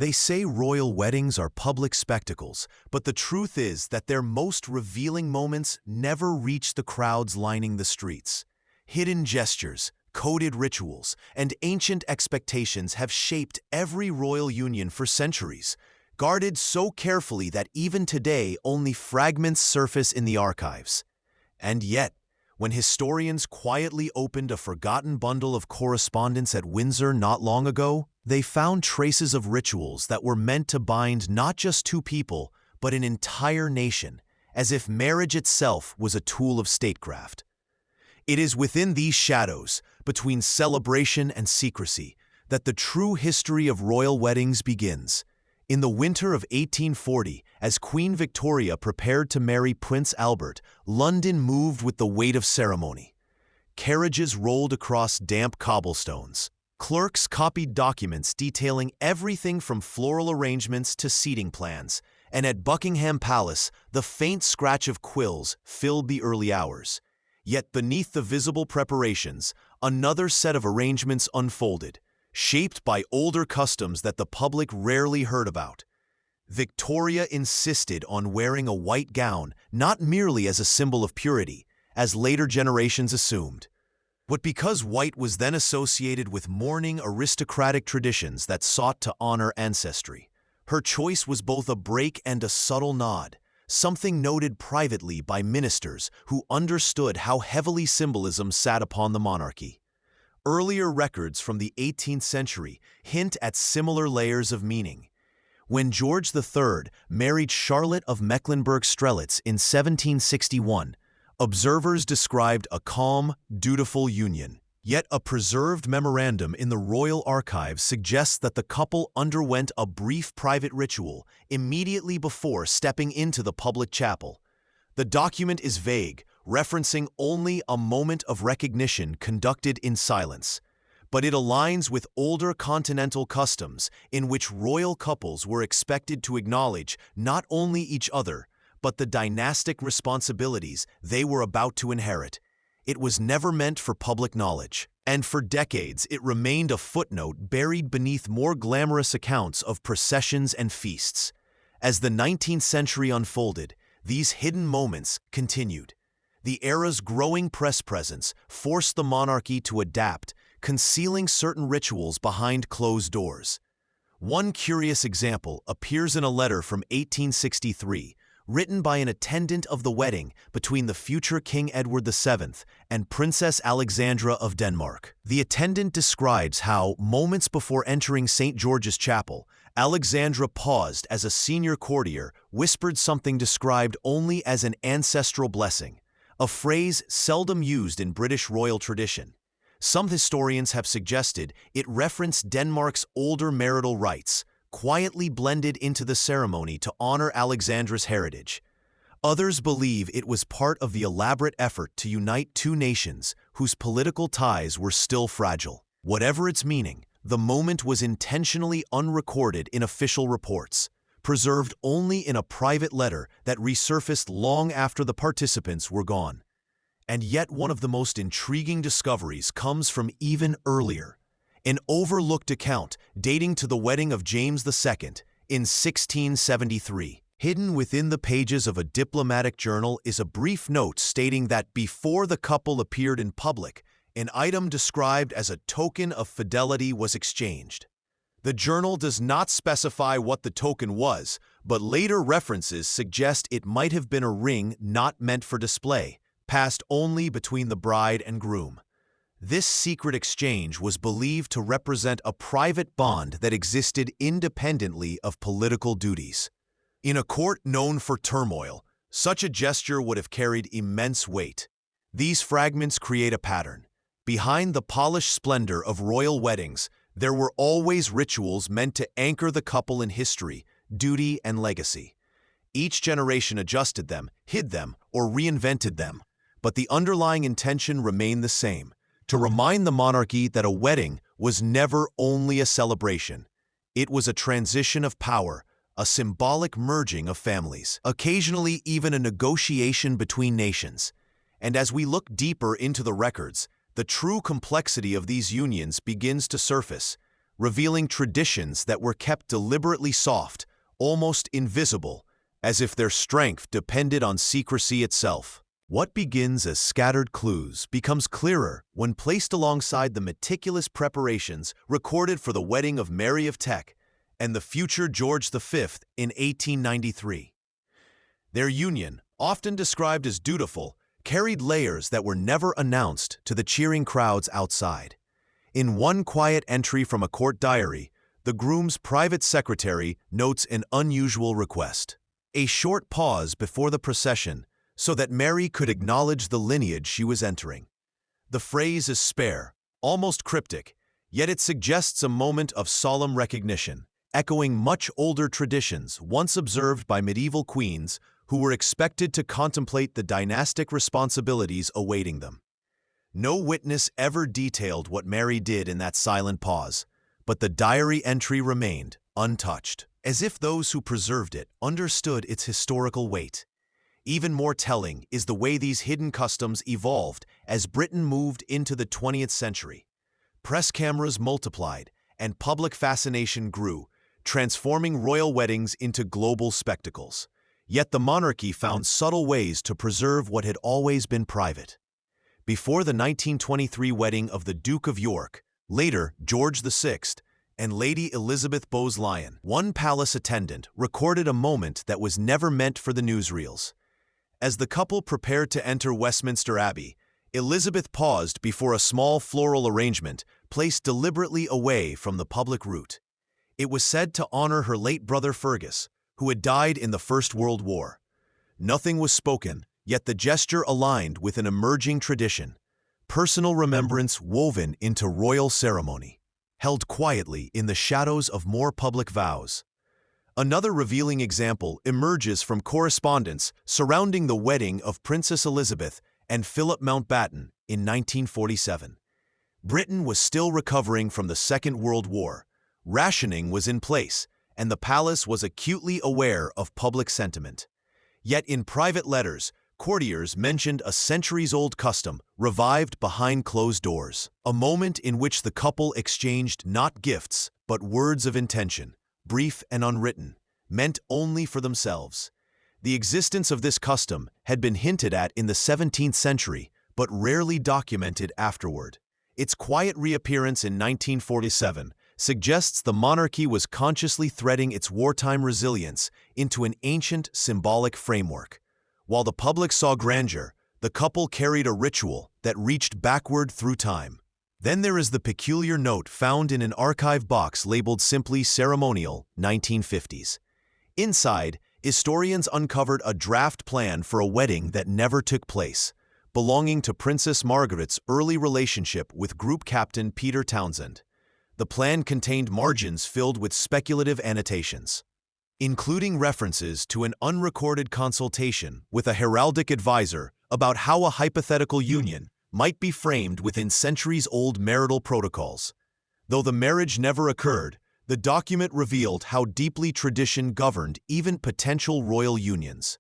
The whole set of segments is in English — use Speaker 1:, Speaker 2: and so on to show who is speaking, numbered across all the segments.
Speaker 1: They say royal weddings are public spectacles, but the truth is that their most revealing moments never reach the crowds lining the streets. Hidden gestures, coded rituals, and ancient expectations have shaped every royal union for centuries, guarded so carefully that even today only fragments surface in the archives. And yet, when historians quietly opened a forgotten bundle of correspondence at Windsor not long ago, they found traces of rituals that were meant to bind not just two people, but an entire nation, as if marriage itself was a tool of statecraft. It is within these shadows, between celebration and secrecy, that the true history of royal weddings begins. In the winter of 1840, as Queen Victoria prepared to marry Prince Albert, London moved with the weight of ceremony. Carriages rolled across damp cobblestones. Clerks copied documents detailing everything from floral arrangements to seating plans, and at Buckingham Palace, the faint scratch of quills filled the early hours. Yet beneath the visible preparations, another set of arrangements unfolded, shaped by older customs that the public rarely heard about. Victoria insisted on wearing a white gown, not merely as a symbol of purity, as later generations assumed, but because white was then associated with mourning aristocratic traditions that sought to honor ancestry. Her choice was both a break and a subtle nod, something noted privately by ministers who understood how heavily symbolism sat upon the monarchy. Earlier records from the 18th century hint at similar layers of meaning. When George III married Charlotte of Mecklenburg-Strelitz in 1761, observers described a calm, dutiful union. Yet a preserved memorandum in the royal archives suggests that the couple underwent a brief private ritual immediately before stepping into the public chapel. The document is vague, referencing only a moment of recognition conducted in silence, but it aligns with older continental customs in which royal couples were expected to acknowledge not only each other, but the dynastic responsibilities they were about to inherit. It was never meant for public knowledge, and for decades it remained a footnote buried beneath more glamorous accounts of processions and feasts. As the 19th century unfolded, these hidden moments continued. The era's growing press presence forced the monarchy to adapt, concealing certain rituals behind closed doors. One curious example appears in a letter from 1863, written by an attendant of the wedding between the future King Edward VII and Princess Alexandra of Denmark. The attendant describes how, moments before entering St. George's Chapel, Alexandra paused as a senior courtier whispered something described only as an ancestral blessing, a phrase seldom used in British royal tradition. Some historians have suggested it referenced Denmark's older marital rights, quietly blended into the ceremony to honor Alexandra's heritage. Others believe it was part of the elaborate effort to unite two nations whose political ties were still fragile. Whatever its meaning, the moment was intentionally unrecorded in official reports, preserved only in a private letter that resurfaced long after the participants were gone. And yet one of the most intriguing discoveries comes from even earlier. An overlooked account dating to the wedding of James II in 1673. Hidden within the pages of a diplomatic journal is a brief note stating that before the couple appeared in public, an item described as a token of fidelity was exchanged. The journal does not specify what the token was, but later references suggest it might have been a ring not meant for display, passed only between the bride and groom. This secret exchange was believed to represent a private bond that existed independently of political duties. In a court known for turmoil, such a gesture would have carried immense weight. These fragments create a pattern. Behind the polished splendor of royal weddings, there were always rituals meant to anchor the couple in history, duty, and legacy. Each generation adjusted them, hid them, or reinvented them, but the underlying intention remained the same: to remind the monarchy that a wedding was never only a celebration. It was a transition of power, a symbolic merging of families, occasionally even a negotiation between nations. And as we look deeper into the records, the true complexity of these unions begins to surface. revealing traditions that were kept deliberately soft, almost invisible, as if their strength depended on secrecy itself. What begins as scattered clues becomes clearer when placed alongside the meticulous preparations recorded for the wedding of Mary of Teck and the future George V in 1893. Their union, often described as dutiful, carried layers that were never announced to the cheering crowds outside. In one quiet entry from a court diary, the groom's private secretary notes an unusual request: a short pause before the procession so that Mary could acknowledge the lineage she was entering. The phrase is spare, almost cryptic, yet it suggests a moment of solemn recognition, echoing much older traditions once observed by medieval queens who were expected to contemplate the dynastic responsibilities awaiting them. No witness ever detailed what Mary did in that silent pause, but the diary entry remained untouched, as if those who preserved it understood its historical weight. Even more telling is the way these hidden customs evolved as Britain moved into the 20th century. Press cameras multiplied, and public fascination grew, transforming royal weddings into global spectacles. Yet the monarchy found subtle ways to preserve what had always been private. Before the 1923 wedding of the Duke of York, later George VI, and Lady Elizabeth Bowes-Lyon, one palace attendant recorded a moment that was never meant for the newsreels. As the couple prepared to enter Westminster Abbey, Elizabeth paused before a small floral arrangement placed deliberately away from the public route. It was said to honor her late brother Fergus, who had died in the First World War. Nothing was spoken, yet the gesture aligned with an emerging tradition: personal remembrance woven into royal ceremony, held quietly in the shadows of more public vows. Another revealing example emerges from correspondence surrounding the wedding of Princess Elizabeth and Philip Mountbatten in 1947. Britain was still recovering from the Second World War. Rationing was in place, and the palace was acutely aware of public sentiment. Yet in private letters, courtiers mentioned a centuries-old custom revived behind closed doors, a moment in which the couple exchanged not gifts but words of intention, brief and unwritten, meant only for themselves. The existence of this custom had been hinted at in the 17th century, but rarely documented afterward. Its quiet reappearance in 1947 suggests the monarchy was consciously threading its wartime resilience into an ancient symbolic framework. While the public saw grandeur, the couple carried a ritual that reached backward through time. Then there is the peculiar note found in an archive box labeled simply Ceremonial, 1950s. Inside, historians uncovered a draft plan for a wedding that never took place, belonging to Princess Margaret's early relationship with Group Captain Peter Townsend. The plan contained margins filled with speculative annotations, including references to an unrecorded consultation with a heraldic advisor about how a hypothetical union might be framed within centuries-old marital protocols. Though the marriage never occurred, the document revealed how deeply tradition governed even potential royal unions.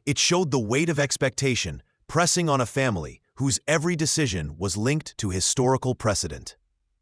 Speaker 1: It showed the weight of expectation pressing on a family whose every decision was linked to historical precedent.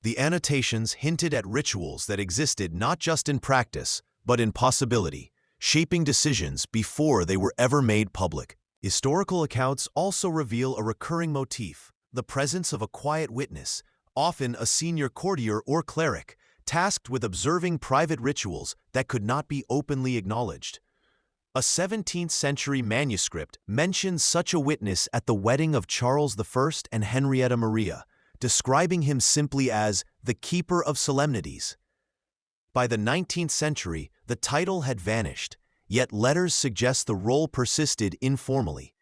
Speaker 1: The annotations hinted at rituals that existed not just in practice, but in possibility, shaping decisions before they were ever made public. Historical accounts also reveal a recurring motif: the presence of a quiet witness, often a senior courtier or cleric, tasked with observing private rituals that could not be openly acknowledged. A 17th-century manuscript mentions such a witness at the wedding of Charles I and Henrietta Maria, describing him simply as the keeper of solemnities. By the 19th century, the title had vanished, yet letters suggest the role persisted informally.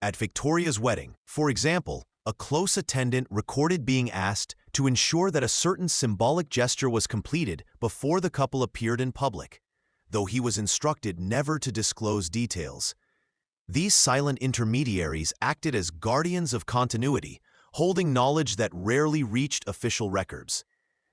Speaker 1: At Victoria's wedding, for example, a close attendant recorded being asked to ensure that a certain symbolic gesture was completed before the couple appeared in public, though he was instructed never to disclose details. These silent intermediaries acted as guardians of continuity, holding knowledge that rarely reached official records.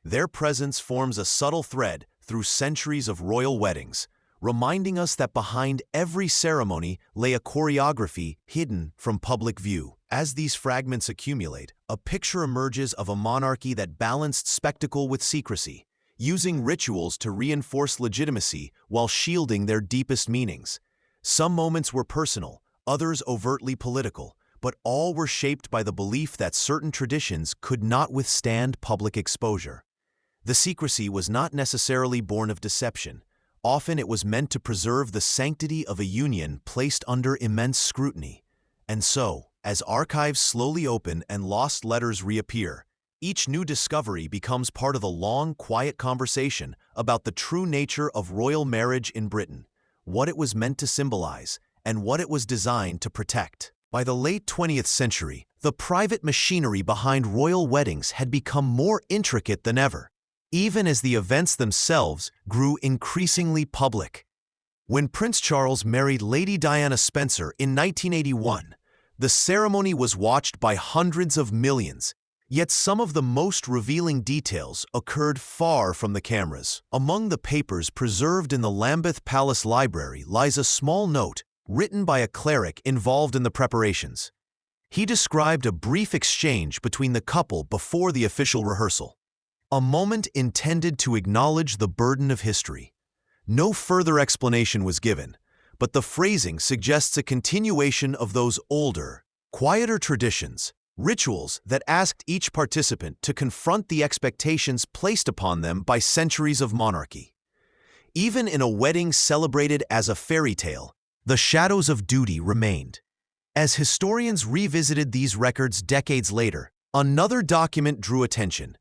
Speaker 1: Their presence forms a subtle thread through centuries of royal weddings, reminding us that behind every ceremony lay a choreography hidden from public view. As these fragments accumulate, a picture emerges of a monarchy that balanced spectacle with secrecy, using rituals to reinforce legitimacy while shielding their deepest meanings. Some moments were personal, others overtly political, but all were shaped by the belief that certain traditions could not withstand public exposure. The secrecy was not necessarily born of deception. Often it was meant to preserve the sanctity of a union placed under immense scrutiny. And so, as archives slowly open and lost letters reappear, each new discovery becomes part of the long, quiet conversation about the true nature of royal marriage in Britain, what it was meant to symbolize, and what it was designed to protect. By the late 20th century, the private machinery behind royal weddings had become more intricate than ever, even as the events themselves grew increasingly public. When Prince Charles married Lady Diana Spencer in 1981, the ceremony was watched by hundreds of millions, yet some of the most revealing details occurred far from the cameras. Among the papers preserved in the Lambeth Palace Library lies a small note written by a cleric involved in the preparations. He described a brief exchange between the couple before the official rehearsal, a moment intended to acknowledge the burden of history. No further explanation was given, but the phrasing suggests a continuation of those older, quieter traditions, rituals that asked each participant to confront the expectations placed upon them by centuries of monarchy. Even in a wedding celebrated as a fairy tale, the shadows of duty remained. As historians revisited these records decades later, another document drew attention: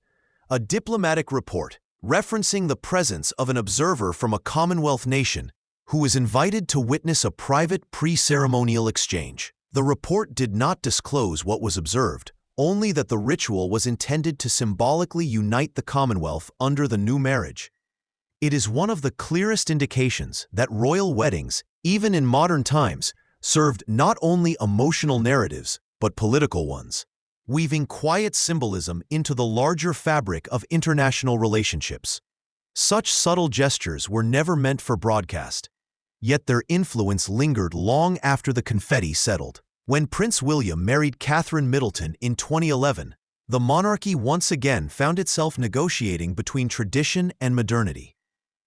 Speaker 1: a diplomatic report referencing the presence of an observer from a Commonwealth nation who was invited to witness a private pre-ceremonial exchange. The report did not disclose what was observed, only that the ritual was intended to symbolically unite the Commonwealth under the new marriage. It is one of the clearest indications that royal weddings, even in modern times, served not only emotional narratives, but political ones, weaving quiet symbolism into the larger fabric of international relationships. Such subtle gestures were never meant for broadcast, yet their influence lingered long after the confetti settled. When Prince William married Catherine Middleton in 2011, the monarchy once again found itself negotiating between tradition and modernity.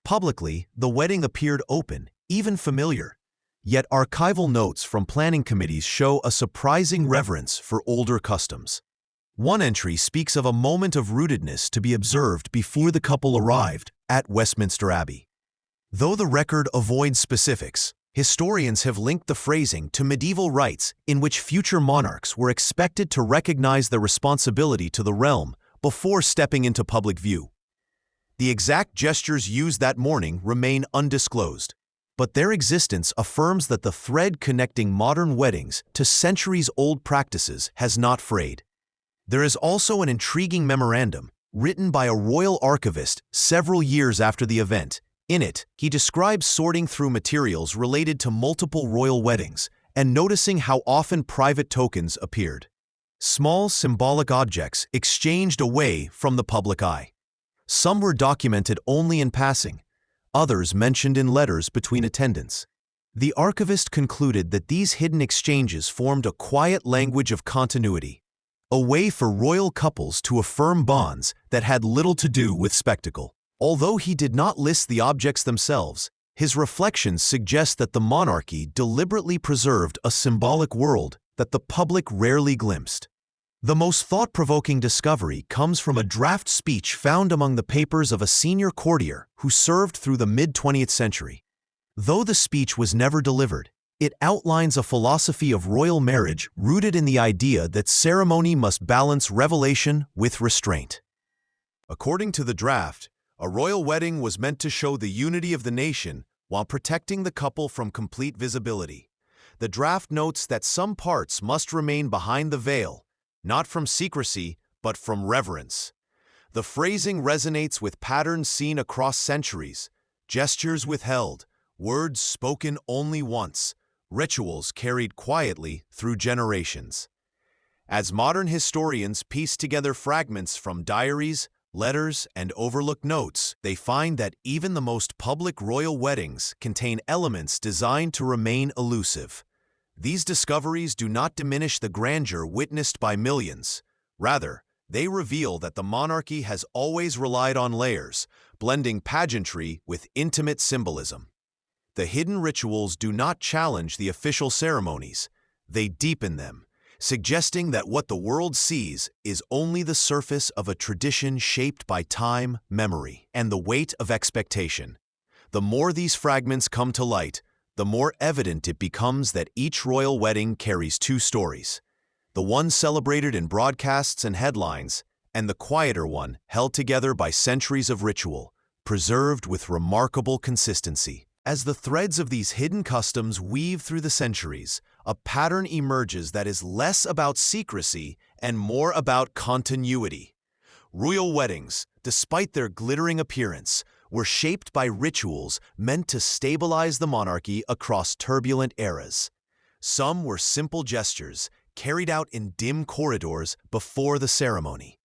Speaker 1: Publicly, the wedding appeared open, even familiar, yet archival notes from planning committees show a surprising reverence for older customs. One entry speaks of a moment of rootedness to be observed before the couple arrived at Westminster Abbey. Though the record avoids specifics, historians have linked the phrasing to medieval rites in which future monarchs were expected to recognize their responsibility to the realm before stepping into public view. The exact gestures used that morning remain undisclosed, but their existence affirms that the thread connecting modern weddings to centuries-old practices has not frayed. There is also an intriguing memorandum written by a royal archivist several years after the event. In it, he describes sorting through materials related to multiple royal weddings and noticing how often private tokens appeared. Small symbolic objects exchanged away from the public eye. Some were documented only in passing, others mentioned in letters between attendants. The archivist concluded that these hidden exchanges formed a quiet language of continuity, a way for royal couples to affirm bonds that had little to do with spectacle. Although he did not list the objects themselves, his reflections suggest that the monarchy deliberately preserved a symbolic world that the public rarely glimpsed. The most thought-provoking discovery comes from a draft speech found among the papers of a senior courtier who served through the mid-20th century. Though the speech was never delivered, it outlines a philosophy of royal marriage rooted in the idea that ceremony must balance revelation with restraint. According to the draft, a royal wedding was meant to show the unity of the nation while protecting the couple from complete visibility. The draft notes that some parts must remain behind the veil, not from secrecy, but from reverence. The phrasing resonates with patterns seen across centuries: gestures withheld, words spoken only once, rituals carried quietly through generations. As modern historians piece together fragments from diaries, letters, and overlooked notes, they find that even the most public royal weddings contain elements designed to remain elusive. These discoveries do not diminish the grandeur witnessed by millions. Rather, They reveal that the monarchy has always relied on layers, blending pageantry with intimate symbolism. The hidden rituals do not challenge the official ceremonies, they deepen them, suggesting that what the world sees is only the surface of a tradition shaped by time, memory, and the weight of expectation. The more these fragments come to light, the more evident it becomes that each royal wedding carries two stories: the one celebrated in broadcasts and headlines, and the quieter one held together by centuries of ritual, preserved with remarkable consistency. As the threads of these hidden customs weave through the centuries, a pattern emerges that is less about secrecy and more about continuity. Royal weddings, despite their glittering appearance, were shaped by rituals meant to stabilize the monarchy across turbulent eras. Some were simple gestures, carried out in dim corridors before the ceremony.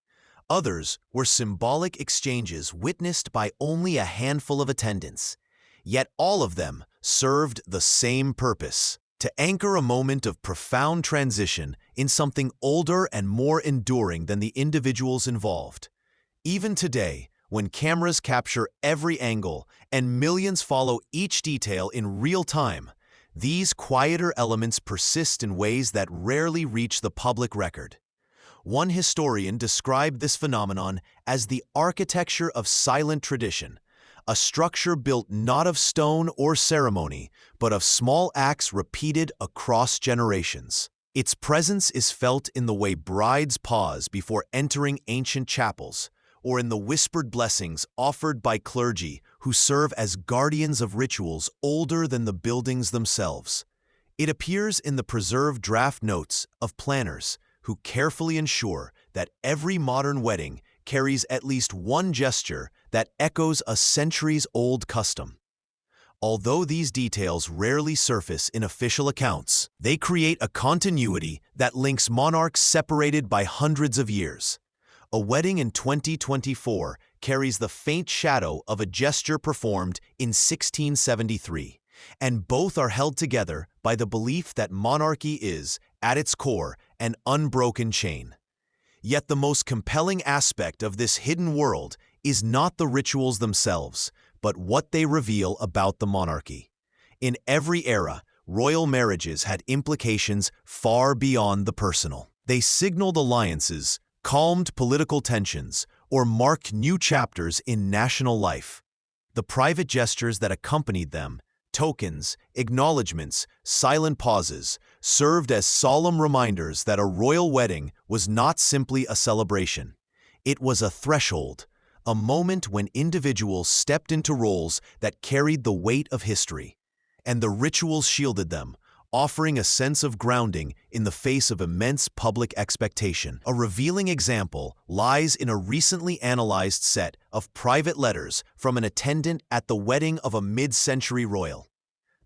Speaker 1: Others were symbolic exchanges witnessed by only a handful of attendants. Yet all of them served the same purpose: to anchor a moment of profound transition in something older and more enduring than the individuals involved. Even today, when cameras capture every angle and millions follow each detail in real time, these quieter elements persist in ways that rarely reach the public record. One historian described this phenomenon as the architecture of silent tradition, a structure built not of stone or ceremony, but of small acts repeated across generations. Its presence is felt in the way brides pause before entering ancient chapels, or in the whispered blessings offered by clergy who serve as guardians of rituals older than the buildings themselves. It appears in the preserved draft notes of planners who carefully ensure that every modern wedding carries at least one gesture that echoes a centuries-old custom. Although these details rarely surface in official accounts, they create a continuity that links monarchs separated by hundreds of years. A wedding in 2024 carries the faint shadow of a gesture performed in 1673, and both are held together by the belief that monarchy is, at its core, an unbroken chain. Yet the most compelling aspect of this hidden world is not the rituals themselves, but what they reveal about the monarchy. In every era, royal marriages had implications far beyond the personal. They signaled alliances, calmed political tensions, or marked new chapters in national life. The private gestures that accompanied them, tokens, acknowledgements, silent pauses, served as solemn reminders that a royal wedding was not simply a celebration. It was a threshold, a moment when individuals stepped into roles that carried the weight of history, and the rituals shielded them, offering a sense of grounding in the face of immense public expectation. A revealing example lies in a recently analyzed set of private letters from an attendant at the wedding of a mid-century royal.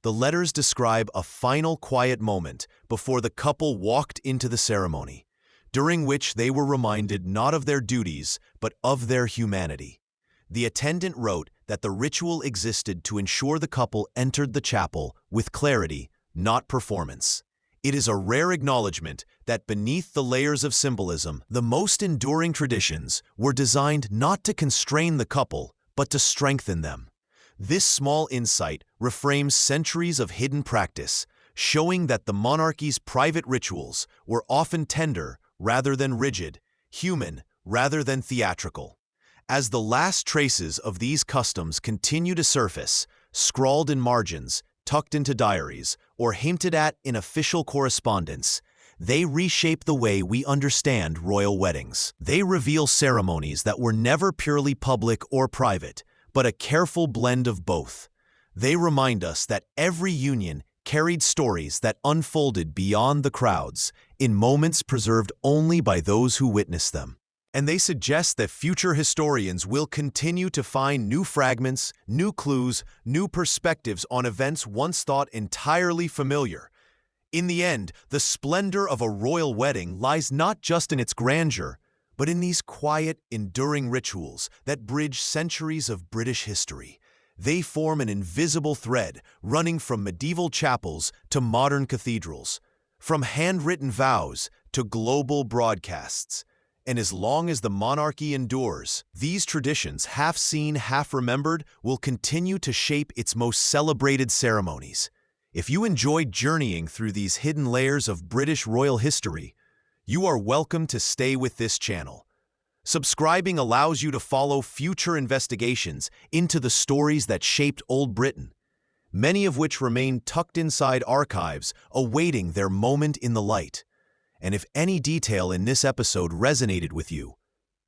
Speaker 1: The letters describe a final quiet moment before the couple walked into the ceremony, during which they were reminded not of their duties, but of their humanity. The attendant wrote that the ritual existed to ensure the couple entered the chapel with clarity, not performance. It is a rare acknowledgement that beneath the layers of symbolism, the most enduring traditions were designed not to constrain the couple, but to strengthen them. This small insight reframes centuries of hidden practice, showing that the monarchy's private rituals were often tender rather than rigid, human rather than theatrical. As the last traces of these customs continue to surface, scrawled in margins, tucked into diaries, or hinted at in official correspondence, they reshape the way we understand royal weddings. They reveal ceremonies that were never purely public or private, but a careful blend of both. They remind us that every union carried stories that unfolded beyond the crowds, in moments preserved only by those who witnessed them. And they suggest that future historians will continue to find new fragments, new clues, new perspectives on events once thought entirely familiar. In the end, the splendor of a royal wedding lies not just in its grandeur, but in these quiet, enduring rituals that bridge centuries of British history. They form an invisible thread running from medieval chapels to modern cathedrals, from handwritten vows to global broadcasts. And as long as the monarchy endures, these traditions, half seen, half remembered, will continue to shape its most celebrated ceremonies. If you enjoyed journeying through these hidden layers of British royal history, you are welcome to stay with this channel. Subscribing allows you to follow future investigations into the stories that shaped Old Britain, many of which remain tucked inside archives, awaiting their moment in the light. And if any detail in this episode resonated with you,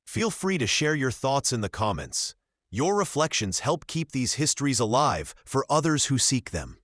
Speaker 1: feel free to share your thoughts in the comments. Your reflections help keep these histories alive for others who seek them.